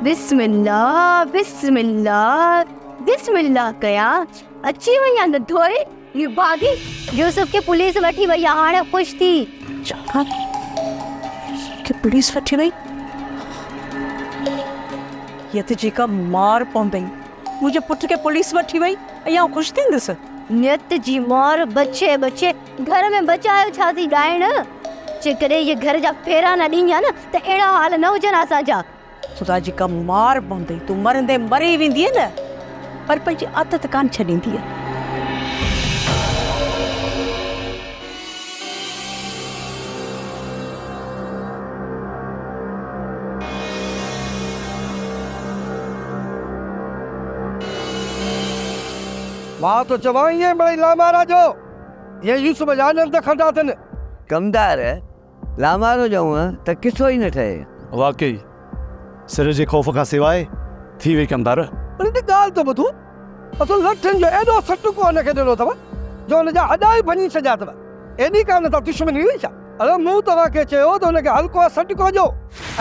बिस्मिल्लाह बिस्मिल्लाह बिस्मिल्लाह कया अची वया न थोरे ये भागी यूसुफ के पुलिस वठी वई हाणे खुश थी छा के पुलिस वठी वई ये तो जेका मार पवंदई मुझे पुट के पुलिस वठी वई या खुश थींदसि नियत जी मार बचे बचे घर में बचायो छा थी ॻाइण जेकॾहिं ये घर जा फेरा न ॾींदा न त अहिड़ा हाल न हुजनि असांजा खुदा जेका मार पवंदई तूं मरंदे मरी वेंदीअ न पर पंहिंजी आदत कान छॾींदीअ मां तो चवाई है बड़ी लामारा जो ये यूसुफ जानन त खंडा अथनि कमदार लामारो जाऊं त किसो ही न ठहे वाकई सिर जे खौफ़ खां सवाइ थी वई कमदार पर इन ॻाल्हि तो ॿुधो असल लठनि जो एॾो सटको हुनखे ॾिनो अथव जो हुनजा अॾा ई भञी छॾिया अथव एॾी कान त दुश्मनी हुई छा अरे मूं तव्हांखे चयो त हुनखे हल्को आहे सटको ॾियो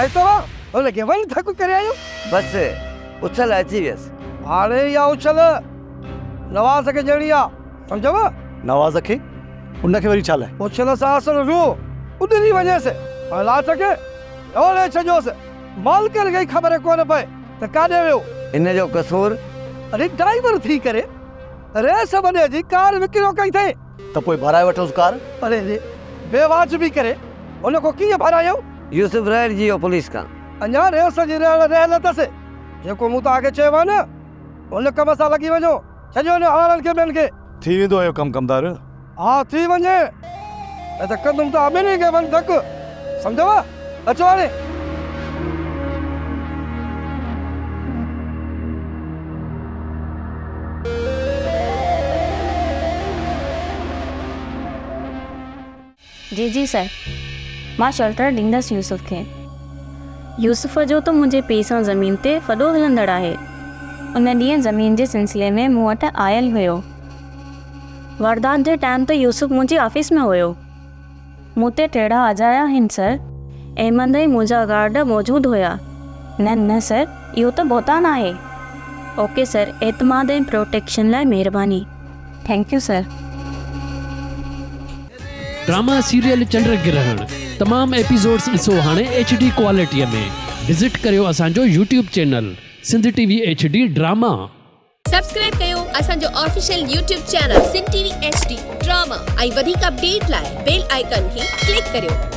ऐं तव्हां हुनखे वरी धक करे आहियो बस उछल अची वियसि हाणे इहा उछल नवाज़ खे ॾियणी आहे सम्झव नवाज़ खे उनखे वरी छा लाइ उछल सां असुल रूह उॾरी वञेसि लाट खे ओड़े छॾियोसि मालिक खे ख़बर कोन पए त काॾे वियो इन जो कसूर अरे ड्राइवर थी करे रेस वॾे जी कार विकिरो कई अथई त पोइ भराए वठोसि कार अरे रे बेवाजिबी करे हुन को कीअं भरायो यूसुफ रहिजी वियो पुलिस खां अञा रेस जी रहियल अथसि जेको मूं तव्हांखे चयो आहे न हुन कम सां लॻी वञो छॾियो न हारनि खे ॿियनि खे थी वेंदो आहे कमु कमदार हा थी वञे ऐं त कंदुमि त ॿिन्ही खे वञ धक सम्झव अचो हाणे जी जी सर मां शेल्टर ॾींदसि यूसुफ खे यूसुफ जो त मुंहिंजे पीउ सां ज़मीन ते वॾो हलंदड़ आहे उन ॾींहुं ज़मीन जे सिलसिले में मूं वटि आयल हुयो वारदात जे टाइम ते यूसुफ मुंहिंजी ऑफिस में हुयो मूं ते टेड़ा अजाया आहिनि सर ऐं मंदई मुंहिंजा गार्ड मौजूदु हुया न न सर इहो त बोतान आहे ओके सर एतमाद ऐं प्रोटेक्शन लाइ महिरबानी thank U sir drama serial चंद्रग्रहण तमाम एपिसोड्स ॾिसो हाणे HD क्वालिटीअ में विज़िट करियो असांजो YouTube channel Sindh TV HD drama subscribe कयो असांजो official YouTube channel Sindh TV HD drama ऐं वधीक अपडेट लाइ बेल आइकन खे क्लिक करियो।